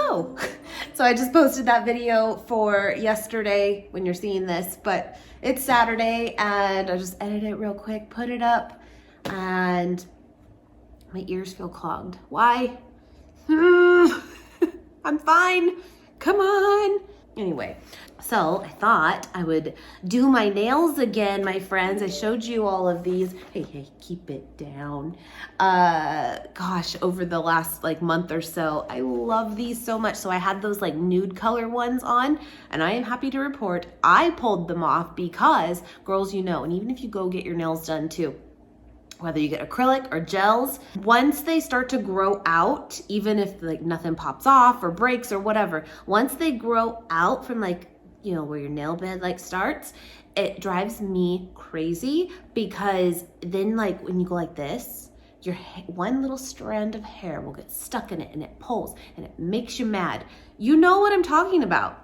hello. So I just posted that video for yesterday when you're seeing this, but it's Saturday and I just edited it real quick, put it up, and my ears feel clogged. Why? I'm fine. Come on. Anyway, so I thought I would do my nails again, my friends. I showed you all of these. Hey, keep it down. Gosh, over the last like month or so, I love these so much. So I had those like nude color ones on, and I am happy to report I pulled them off because, girls, you know, and even if you go get your nails done too, whether you get acrylic or gels, once they start to grow out, even if like nothing pops off or breaks or whatever, once they grow out from like, you know, where your nail bed like starts, it drives me crazy because then like when you go like this, your one little strand of hair will get stuck in it and it pulls and it makes you mad. You know what I'm talking about.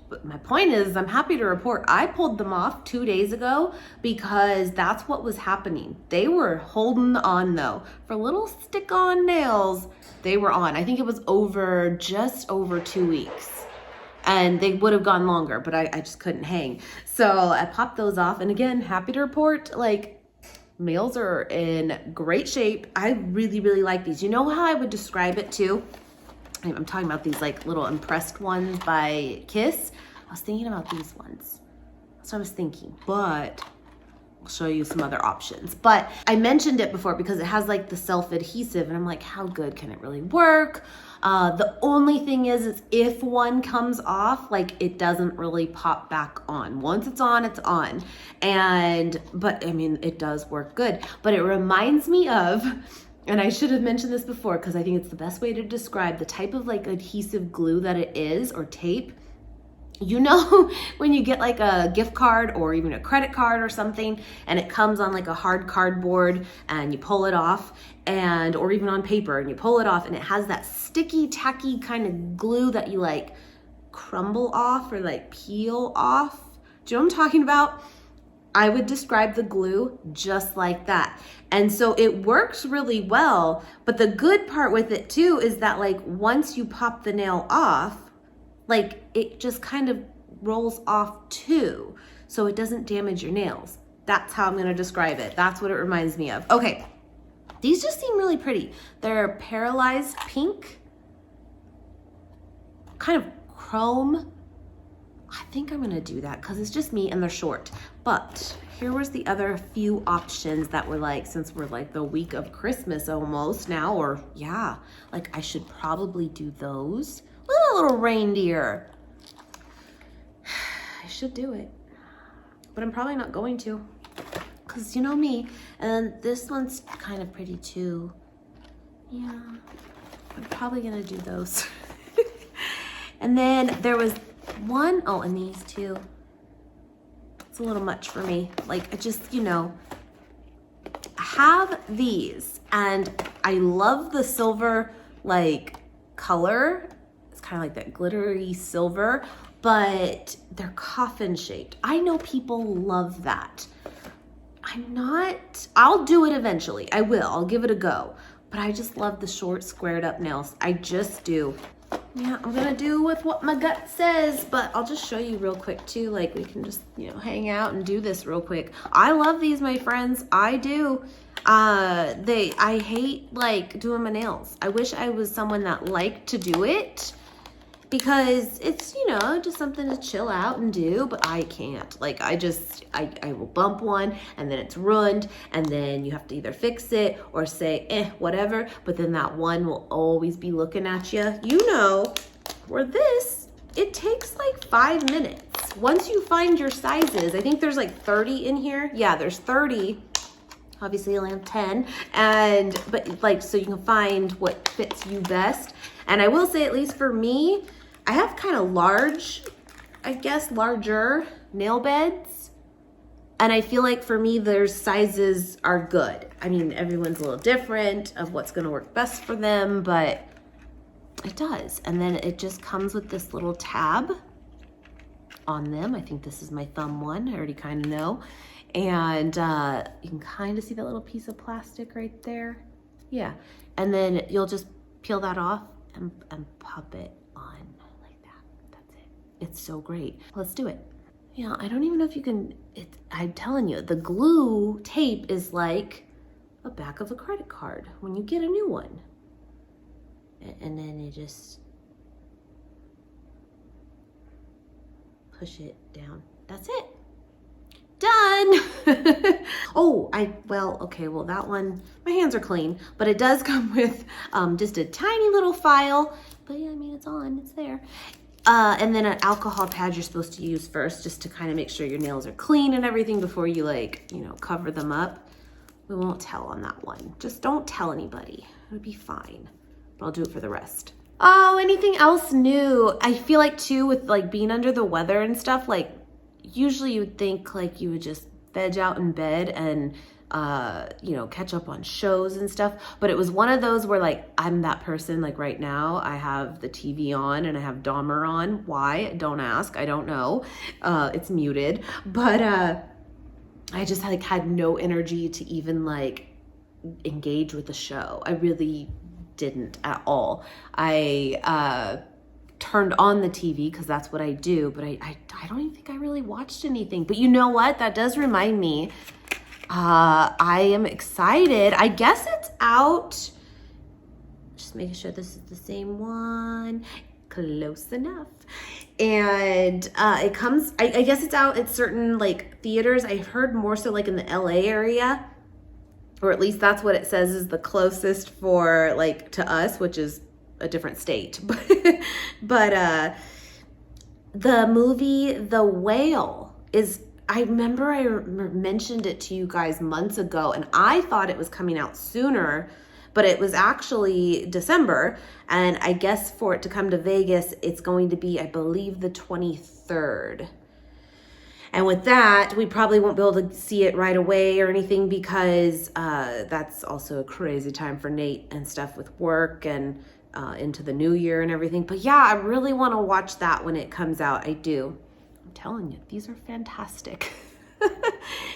But my point is, I'm happy to report I pulled them off 2 days ago because that's what was happening. They were holding on though. For little stick-on nails, they were on. I think it was just over 2 weeks. And they would have gone longer, but I just couldn't hang. So I popped those off. And again, happy to report, like, nails are in great shape. I really, really like these. You know how I would describe it too? I'm talking about these like little impressed ones by Kiss. I was thinking about these ones. That's what I was thinking, but I'll show you some other options. But I mentioned it before because it has like the self-adhesive and I'm like, how good can it really work? The only thing is if one comes off, like it doesn't really pop back on. Once it's on, it's on. But I mean, it does work good, but it reminds me of, and I should have mentioned this before because I think it's the best way to describe the type of like adhesive glue that it is, or tape. You know, when you get like a gift card or even a credit card or something, and it comes on like a hard cardboard and you pull it off, or even on paper and you pull it off and it has that sticky, tacky kind of glue that you like crumble off or like peel off. Do you know what I'm talking about? I would describe the glue just like that. And so it works really well, but the good part with it too is that like once you pop the nail off, like it just kind of rolls off too, so it doesn't damage your nails. That's how I'm gonna describe it. That's what it reminds me of. Okay, these just seem really pretty. They're paralyzed pink, kind of chrome. I think I'm gonna do that because it's just me and they're short. But here was the other few options that were like, since we're like the week of Christmas almost now, or yeah, like I should probably do those. Look at a little reindeer. I should do it, but I'm probably not going to because you know me. And this one's kind of pretty too. Yeah, I'm probably gonna do those. And then there was one, oh, and these two. It's a little much for me. Like, I just, you know, I have these and I love the silver, like, color. It's kind of like that glittery silver, but they're coffin shaped. I know people love that. I'll do it eventually. I will, I'll give it a go. But I just love the short, squared up nails. I just do. Yeah, I'm gonna do with what my gut says, but I'll just show you real quick too. Like we can just, you know, hang out and do this real quick. I love these, my friends. I do. I hate like doing my nails. I wish I was someone that liked to do it because it's, you know, just something to chill out and do, but I can't. Like I will bump one and then it's ruined and then you have to either fix it or say, whatever, but then that one will always be looking at you. You know, where this, it takes like 5 minutes. Once you find your sizes, I think there's like 30 in here. Yeah, there's 30. Obviously I only have 10, but like, so you can find what fits you best. And I will say, at least for me, I have kind of larger nail beds. And I feel like for me, their sizes are good. I mean, everyone's a little different of what's gonna work best for them, but it does. And then it just comes with this little tab on them. I think this is my thumb one, I already kind of know. And you can kind of see that little piece of plastic right there. Yeah, and then you'll just peel that off and pop it on like that. That's it. It's so great. Let's do it. Yeah, I don't even know if you can, I'm telling you, the glue tape is like a back of a credit card when you get a new one. And then you just push it down. That's it. Done. Oh, well, that one, my hands are clean, but it does come with just a tiny little file. But yeah, I mean, it's there. And then an alcohol pad you're supposed to use first, just to kind of make sure your nails are clean and everything before you cover them up. We won't tell on that one. Just don't tell anybody. It'll be fine. But I'll do it for the rest. Oh, anything else new? I feel like too, with like being under the weather and stuff, like usually you would think like you would just veg out in bed and catch up on shows and stuff. But it was one of those where like I'm that person, like right now I have the TV on and I have Dahmer on. Why? Don't ask. I don't know. It's muted. But I just like had no energy to even like engage with the show. I really didn't at all. I turned on the TV because that's what I do, but I don't even think I really watched anything. But you know what? That does remind me. I am excited. I guess it's out. Just making sure this is the same one. Close enough. And it comes, I guess it's out at certain like theaters. I've heard more so like in the LA area, or at least that's what it says is the closest for like to us, which is a different state. But the movie The Whale is, I remember I mentioned it to you guys months ago, and I thought it was coming out sooner, but it was actually December. And I guess for it to come to Vegas, it's going to be, I believe, the 23rd. And with that, we probably won't be able to see it right away or anything because that's also a crazy time for Nate and stuff with work and into the new year and everything. But yeah, I really want to watch that when it comes out. I do. I'm telling you, these are fantastic.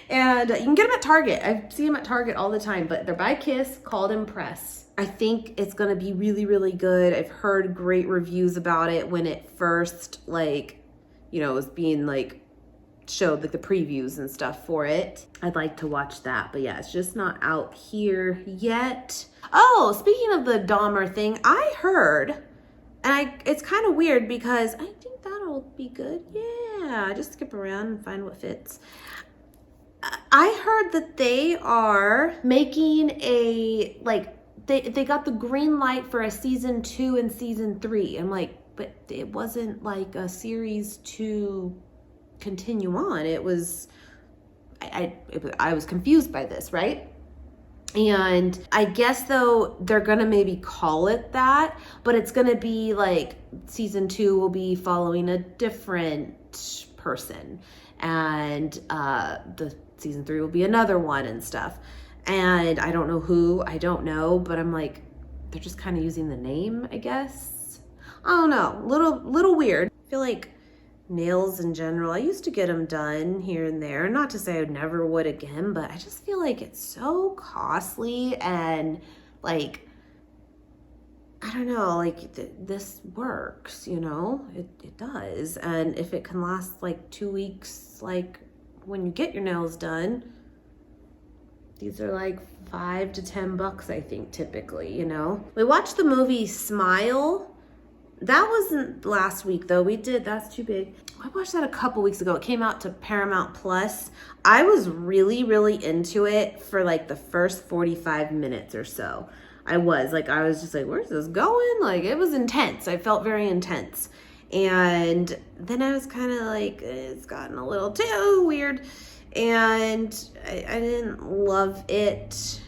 And you can get them at Target. I see them at Target all the time, but they're by Kiss, called Impress. I think it's going to be really, really good. I've heard great reviews about it when it first, was being showed the previews and stuff for it. I'd like to watch that, but yeah, it's just not out here yet. Oh, speaking of the Dahmer thing, I heard, and it's kind of weird because I think that'll be good. Yeah, just skip around and find what fits. I heard that they are making a, they got the green light for a season 2 and season 3. I'm like, but it wasn't like a series to continue on. It was, I was confused by this, right? And I guess though they're gonna maybe call it that, but it's gonna be like season 2 will be following a different person, and the season 3 will be another one and stuff. And I don't know who, I don't know, but I'm like, they're just kind of using the name, I guess. I don't know, little weird. I feel like nails in general, I used to get them done here and there. Not to say I never would again, but I just feel like it's so costly and I don't know, this works, it does. And if it can last 2 weeks, when you get your nails done, these are $5 to $10, I think, typically, We watched the movie Smile. That wasn't last week though. That's too big. I watched that a couple weeks ago. It came out to Paramount Plus. I was really, really into it for the first 45 minutes or so. I was just where's this going? It was intense. I felt very intense. And then I was kind of it's gotten a little too weird. And I didn't love it.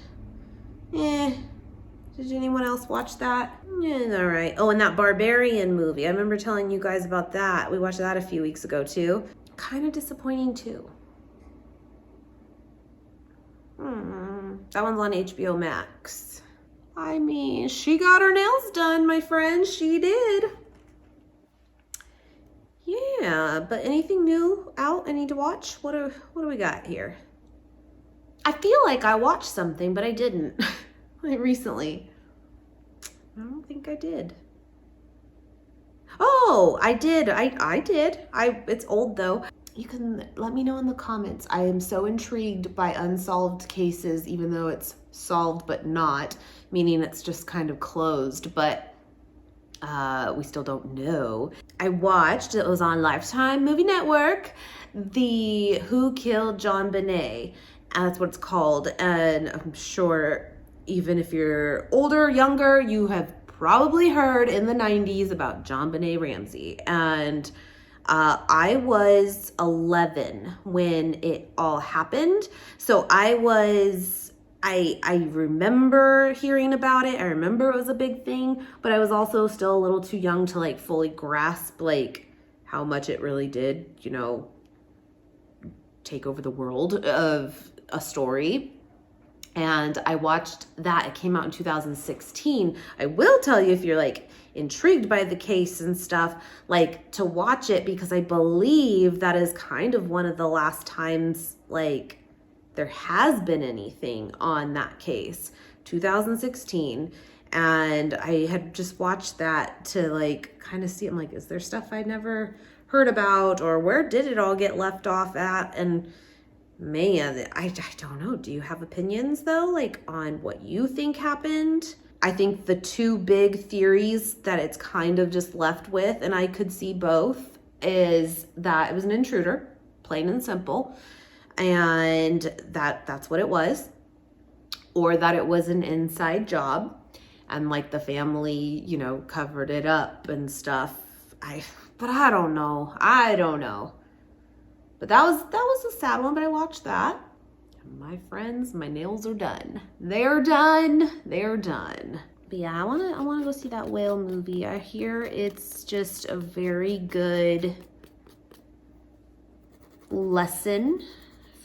Did anyone else watch that? Yeah, all right. Oh, and that Barbarian movie. I remember telling you guys about that. We watched that a few weeks ago too. Kind of disappointing too. That one's on HBO Max. I mean, she got her nails done, my friend. She did. Yeah, but anything new out I need to watch? What do we got here? I feel like I watched something, but I didn't. Recently. I don't think I did. Oh, I did. I did. It's old though. You can let me know in the comments. I am so intrigued by unsolved cases, even though it's solved but not, meaning it's just kind of closed, but we still don't know. I watched, it was on Lifetime Movie Network, the Who Killed John Bonet. And that's what it's called. And I'm sure even if you're older, younger, you have probably heard in the 90s about John Bonet Ramsey. And I was 11 when it all happened. So I remember hearing about it. I remember it was a big thing, but I was also still a little too young to like fully grasp like how much it really did, you know, take over the world of a story. And I watched that. It came out in 2016. I will tell you, if you're like intrigued by the case and stuff, like to watch it, because I believe that is kind of one of the last times like there has been anything on that case, 2016. And I had just watched that to like kind of see, I'm like, is there stuff I never heard about, or where did it all get left off at? And man, I don't know. Do you have opinions though, like on what you think happened? I think the two big theories that it's kind of just left with, and I could see both, is that it was an intruder, plain and simple, and that's what it was, or that it was an inside job and like the family, you know, covered it up and stuff. But I don't know. But that was a sad one, but I watched that. My friends, my nails are done. They're done. But yeah, I wanna go see that whale movie. I hear it's just a very good lesson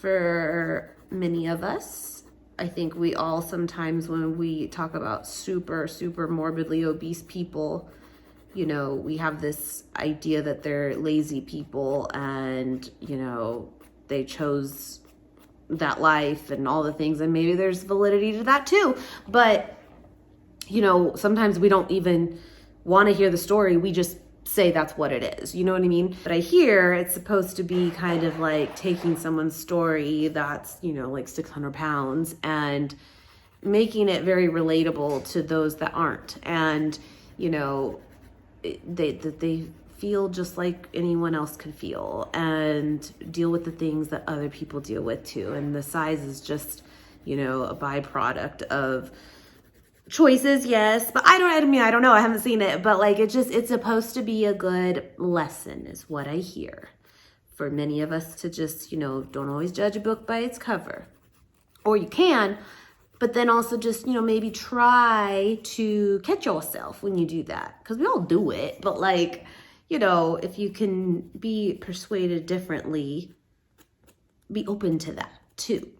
for many of us. I think we all sometimes, when we talk about super, super morbidly obese people, you know, we have this idea that they're lazy people and, you know, they chose that life and all the things, and maybe there's validity to that too. But, you know, sometimes we don't even want to hear the story. We just say that's what it is. You know what I mean? But I hear it's supposed to be kind of like taking someone's story that's, you know, like 600 pounds and making it very relatable to those that aren't. And, you know, they feel just like anyone else could feel and deal with the things that other people deal with too. And the size is just, you know, a byproduct of choices, yes. But I don't know. I haven't seen it, but like it's supposed to be a good lesson is what I hear. For many of us to just, you know, don't always judge a book by its cover. Or you can, but then also just, you know, maybe try to catch yourself when you do that. Because we all do it. But like, you know, if you can be persuaded differently, be open to that too.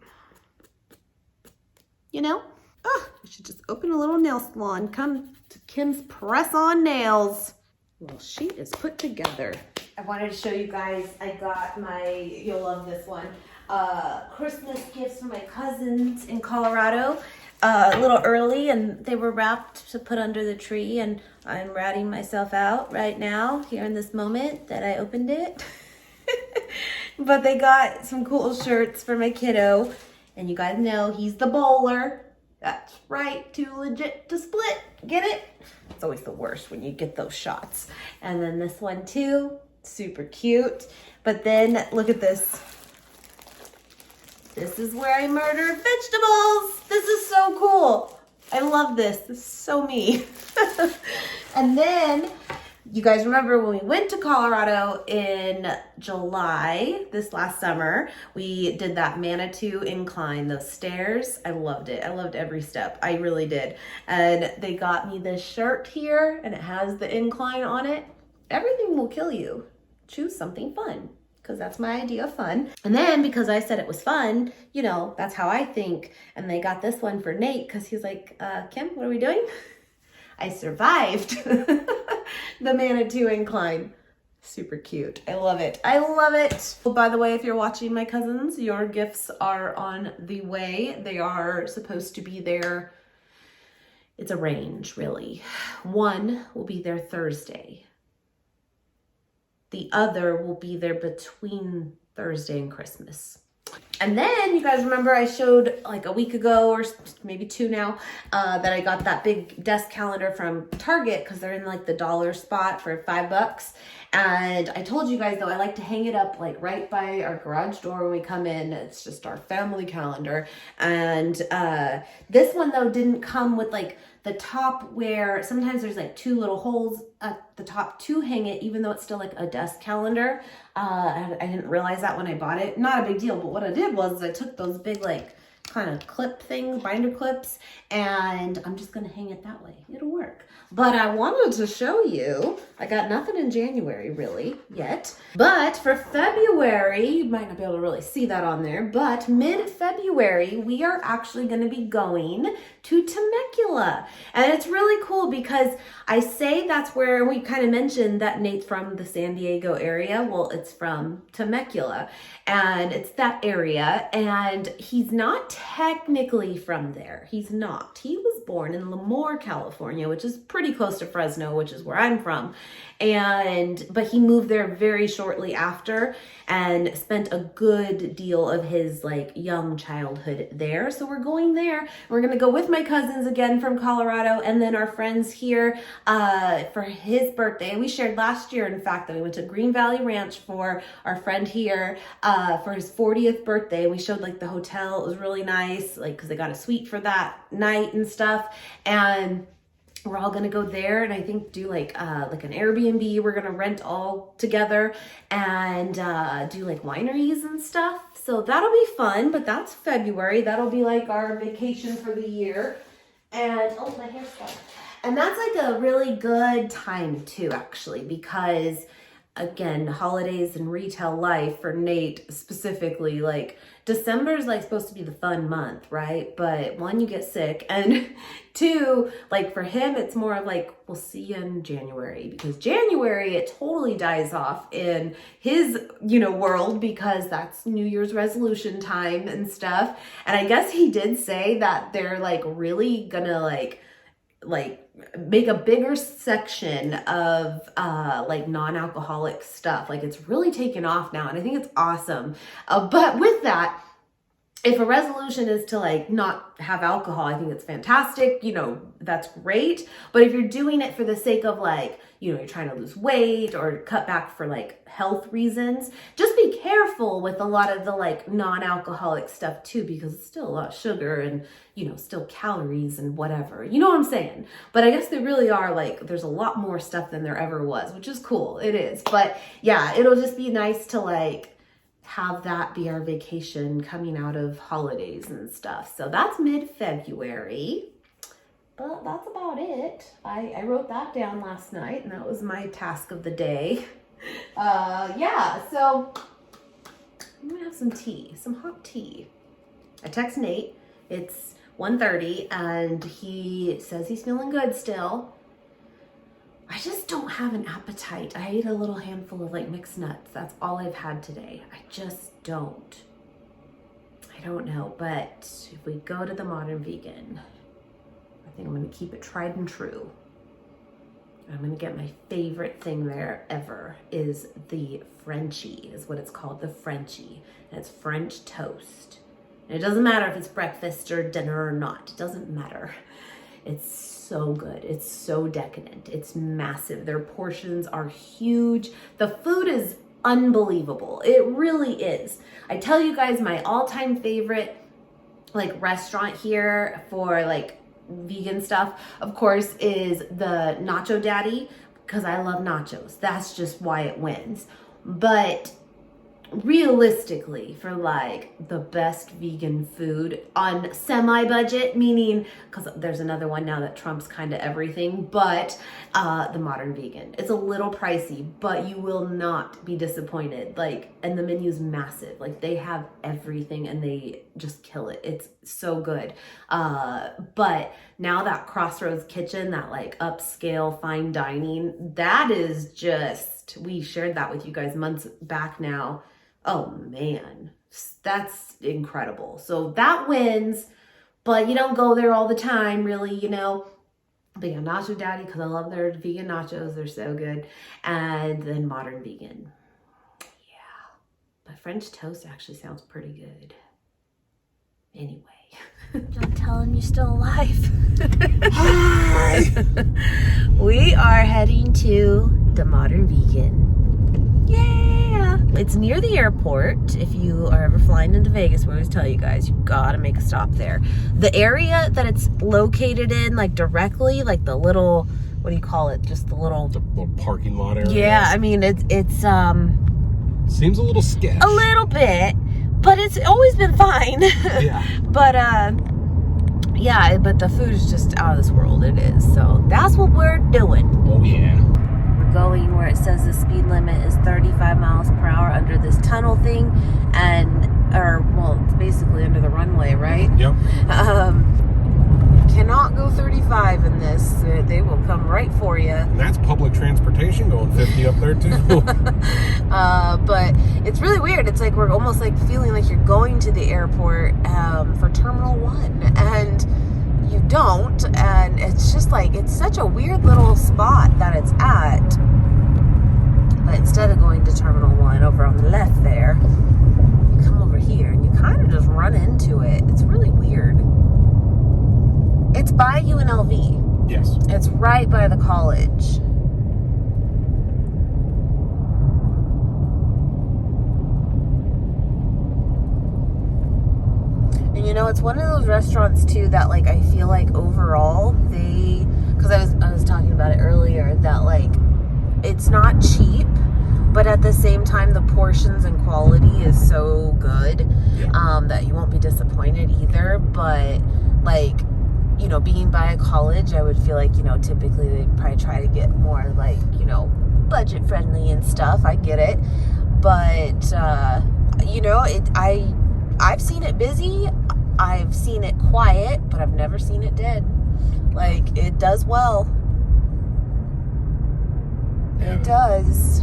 You know? Oh, I should just open a little nail salon. Come to Kim's Press On Nails. Well, she is put together. I wanted to show you guys, I got you'll love this one, Christmas gifts for my cousins in Colorado a little early, and they were wrapped to put under the tree, and I'm ratting myself out right now here in this moment that I opened it. But they got some cool shirts for my kiddo, and you guys know he's the bowler. That's right, too legit to split. Get it? It's always the worst when you get those shots. And then this one too, super cute. But then look at this. This is where I murder vegetables. This is so cool. I love this. This is so me. And then you guys remember when we went to Colorado in July, this last summer, we did that Manitou incline, those stairs. I loved it. I loved every step. I really did. And they got me this shirt here, and it has the incline on it. Everything will kill you. Choose something fun, because that's my idea of fun. And then because I said it was fun, you know, that's how I think. And they got this one for Nate because he's like, Kim, what are we doing? I survived the Manitou incline. Super cute. I love it. I love it. Oh, by the way, if you're watching my cousins, your gifts are on the way. They are supposed to be there. It's a range, really. One will be there Thursday. The other will be there between Thursday and Christmas. And then you guys remember I showed like a week ago or maybe 2 now that I got that big desk calendar from Target because they're in like the dollar spot for $5. And I told you guys though, I like to hang it up like right by our garage door when we come in. It's just our family calendar. And this one though didn't come with like the top where sometimes there's like 2 little holes at the top to hang it, even though it's still like a desk calendar. I didn't realize that when I bought it. Not a big deal, but what I did was I took those big like kind of clip things, binder clips, and I'm just gonna hang it that way. It'll work. But I wanted to show you, I got nothing in January really yet, but for February, you might not be able to really see that on there, but mid-February, we are actually gonna be going to Temecula. And it's really cool because I say that's where we kind of mentioned that Nate's from the San Diego area. Well, it's from Temecula and it's that area, and he's not technically from there. He's not. He was born in Lemoore, California, which is pretty close to Fresno, which is where I'm from. But he moved there very shortly after and spent a good deal of his like young childhood there. So we're going there. We're going to go with my cousins again from Colorado, and then our friends here for his birthday. We shared last year, in fact, that we went to Green Valley Ranch for our friend here for his 40th birthday. We showed like the hotel. It was really nice, like because they got a suite for that night and stuff. And we're all gonna go there, and I think do like an Airbnb. We're gonna rent all together and do like wineries and stuff. So that'll be fun. But that's February. That'll be like our vacation for the year. And oh, my hair's stuck. And that's like a really good time too, actually, because again, holidays and retail life for Nate specifically, like December is like supposed to be the fun month, right? But 1, you get sick, and 2, like for him, it's more of like, we'll see you in January, because January, it totally dies off in his, world, because that's New Year's resolution time and stuff. And I guess he did say that they're like really gonna like make a bigger section of like non-alcoholic stuff. Like it's really taken off now, and I think it's awesome. But with that, if a resolution is to like not have alcohol, I think it's fantastic. That's great. But if you're doing it for the sake of like, you're trying to lose weight or cut back for like health reasons, just be careful with a lot of the like non-alcoholic stuff too, because it's still a lot of sugar and, still calories and whatever, you know what I'm saying? But I guess they really are like, there's a lot more stuff than there ever was, which is cool. It is. But yeah, it'll just be nice to like have that be our vacation coming out of holidays and stuff. So that's mid-February, but that's about it. I wrote that down last night, and that was my task of the day. Yeah, so I'm gonna have some tea, some hot tea. I text Nate, it's 1:30, and he says he's feeling good still. I just don't have an appetite. I ate a little handful of like mixed nuts. That's all I've had today. I just don't. I don't know, but if we go to the Modern Vegan, I think I'm gonna keep it tried and true. I'm gonna get my favorite thing there ever is the Frenchie, is what it's called, the Frenchie. And it's French toast. And it doesn't matter if it's breakfast or dinner or not. It doesn't matter. It's so good. It's so decadent. It's massive. Their portions are huge. The food is unbelievable. It really is. I tell you guys, my all-time favorite like restaurant here for like vegan stuff, of course, is the Nacho Daddy, because I love nachos. That's just why it wins. But realistically, for like the best vegan food on semi-budget, meaning, because there's another one now that trumps kind of everything, but the Modern Vegan. It's a little pricey, but you will not be disappointed. Like, and the menu's massive. Like, they have everything and they just kill it. It's so good. But now that Crossroads Kitchen, that like upscale fine dining, that is just, we shared that with you guys months back now. Oh man, that's incredible. So that wins, but you don't go there all the time, really, But yeah, Nacho Daddy, because I love their vegan nachos. They're so good. And then Modern Vegan. Yeah. But French toast actually sounds pretty good. Anyway. Don't tell him you're still alive. Hi! We are heading to the Modern Vegan. Yeah! It's near the airport. If you are ever flying into Vegas, we always tell you guys, you gotta make a stop there. The area that it's located in, like directly, like the little, what do you call it? Just the little parking lot area. Yeah, I mean, it's seems a little sketch. A little bit. But it's always been fine. Yeah. But, yeah, but the food is just out of this world. It is. So that's what we're doing. Oh, yeah. We're going where it says the speed limit is 35 miles per hour under this tunnel thing. Well, it's basically under the runway, right? Yep. Cannot go 35 in this. They will come right for you. And that's public transportation going 50 up there too. But it's really weird. It's like we're almost like feeling like you're going to the airport for Terminal 1 and you don't, and it's just like it's such a weird little spot that it's at. But instead of going to Terminal 1 over on the left there, you come over here and you kind of just run into it. It's really weird. It's by UNLV. Yes. It's right by the college. And you know, it's one of those restaurants too that like I feel like overall because I was talking about it earlier, that like it's not cheap, but at the same time the portions and quality is so good that you won't be disappointed either. But like, you know, being by a college, I would feel like, you know, typically they probably try to get more like, you know, budget friendly and stuff. I get it. But, you know, I've seen it busy. I've seen it quiet, but I've never seen it dead. Like, it does well. Yeah. It does.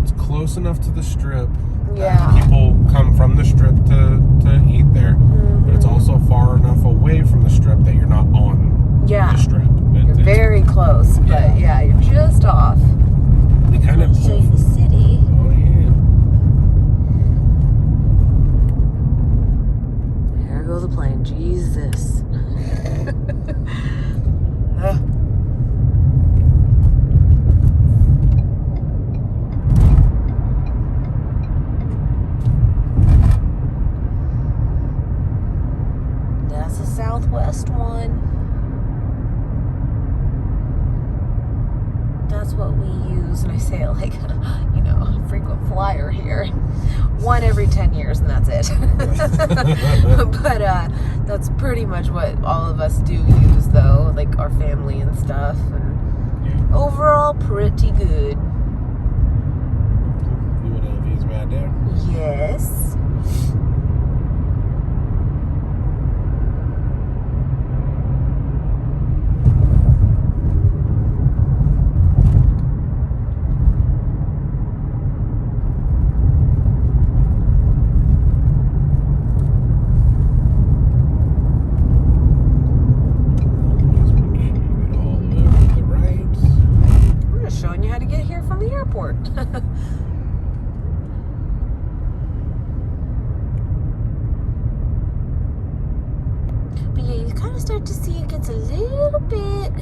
It's close enough to the strip. Yeah. People come from the strip to eat there. Mm-hmm. But it's also far enough away from the strip that you're not on the strip. You're very close, but yeah, you're just off. They kind of show you the city. Oh, yeah. There goes a plane. Jesus. That's the Southwest one. That's what we use, and I say it like, you know, a frequent flyer here. One every 10 years, and that's it. But that's pretty much what all of us do use, though, like our family and stuff. And overall, pretty good. UNLV's right there. Yes. But yeah, you kind of start to see it gets a little bit.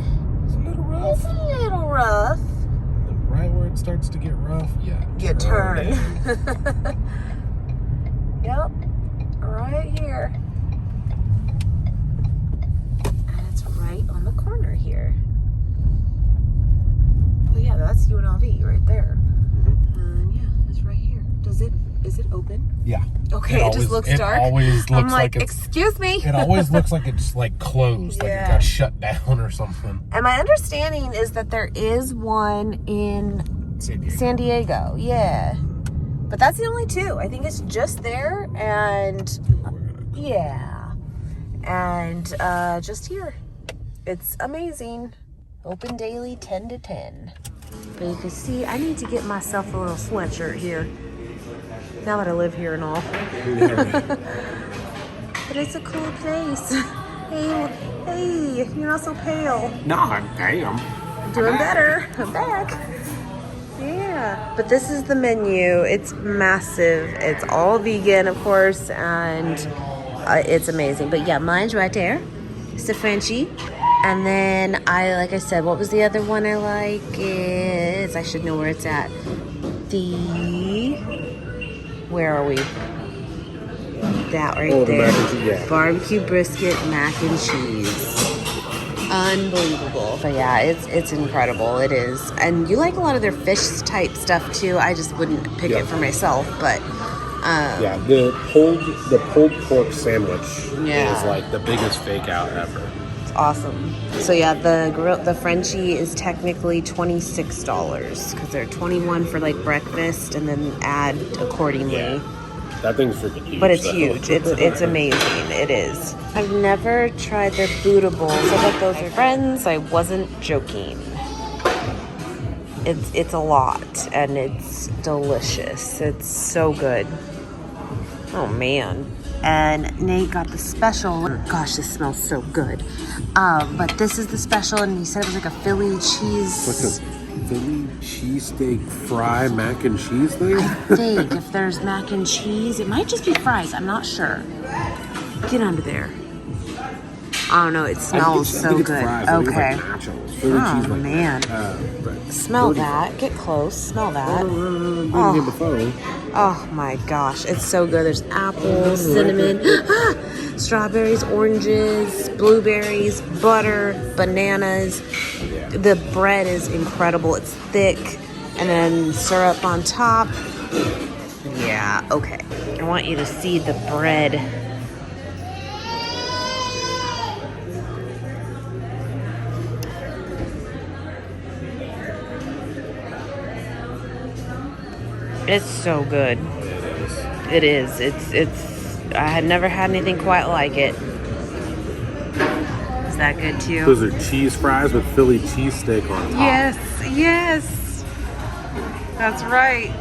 It's a little rough. It's a little rough. And then right where it starts to get rough, you turn. Yep, right here. And it's right on the corner here. But yeah, that's UNLV right there. Mm-hmm. And yeah, it's right here. Is it open? Yeah. Okay, it just looks dark. It always looks I'm like it's, excuse me. It always looks like it's like closed, like it got shut down or something. And my understanding is that there is one in San Diego. Yeah. But that's the only two. I think it's just there and and just here. It's amazing. Open daily 10 to 10. But you can see I need to get myself a little sweatshirt here. Now that I live here and all. But it's a cool place. Hey, Hey, you're not so pale. No, I am. Doing better. I'm back. Yeah, but this is the menu. It's massive. It's all vegan, of course, and it's amazing. But yeah, mine's right there. It's the Frenchie. And then like I said, what was the other one I like? I should know where it's at. Where are we? That right there. Mac and cheese, yeah. Barbecue brisket, mac and cheese. Unbelievable. But yeah, it's incredible. It is. And you like a lot of their fish type stuff too. I just wouldn't pick it for myself, but yeah, the pulled pork sandwich is like the biggest fake out ever. it's awesome. So yeah, the Frenchie is technically $26 because they're $21 for like breakfast and then add accordingly. Yeah. That thing's freaking huge. But it's huge. It's amazing. It is. I've never tried their Buddha bowls. I bet those are friends. I wasn't joking. It's a lot and it's delicious. It's so good. Oh man. And Nate got the special. Gosh, this smells so good. But this is the special, and he said it was like a Philly cheese. What's a Philly cheesesteak fry mac and cheese thing? I think if there's mac and cheese, it might just be fries. I'm not sure. Get under there. I don't know. It smells so good. Okay. Oh man. Smell that. Get close. Smell that. Oh my gosh. It's so good. There's apples, cinnamon, strawberries, oranges, blueberries, butter, bananas. The bread is incredible. It's thick. And then syrup on top. Yeah, okay. I want you to see the bread. It's so good. It is. It's I had never had anything quite like it. Is that good too? Those are cheese fries with Philly cheesesteak on top. Yes. That's right.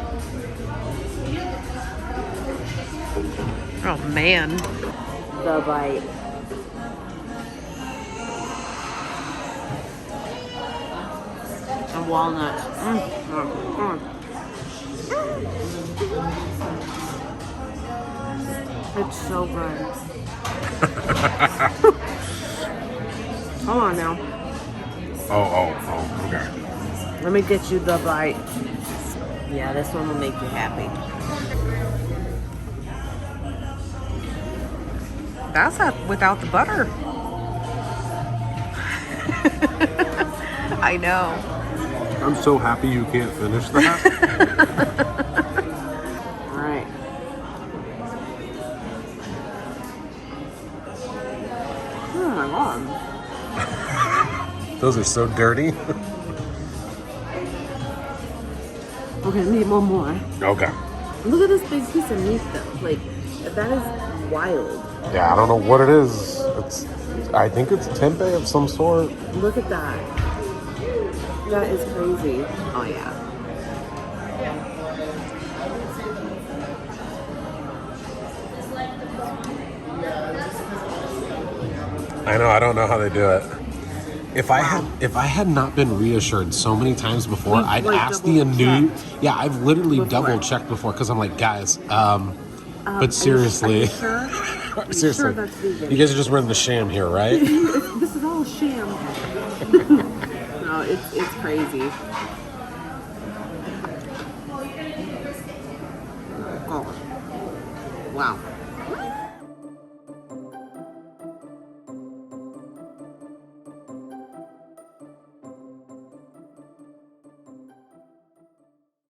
Oh man. The bite. And walnuts. It's so good. Hold on now. Oh, okay. Let me get you the bite. Yeah, this one will make you happy. That's not without the butter. I know. I'm so happy you can't finish that. All right. Oh my God. Those are so dirty. Okay, need one more. Okay. Look at this big piece of meat though. Like, that is wild. Yeah, I don't know what it is. I think it's tempeh of some sort. Look at that. That is crazy. Oh yeah. I know. I don't know how they do it. If I had not been reassured so many times before, I'd ask the new. Yeah, I've literally double checked before because I'm like, guys. But seriously, seriously, sure that's vegan? You guys are just running the sham here, right? This is all a sham. No, it's crazy. Oh, wow.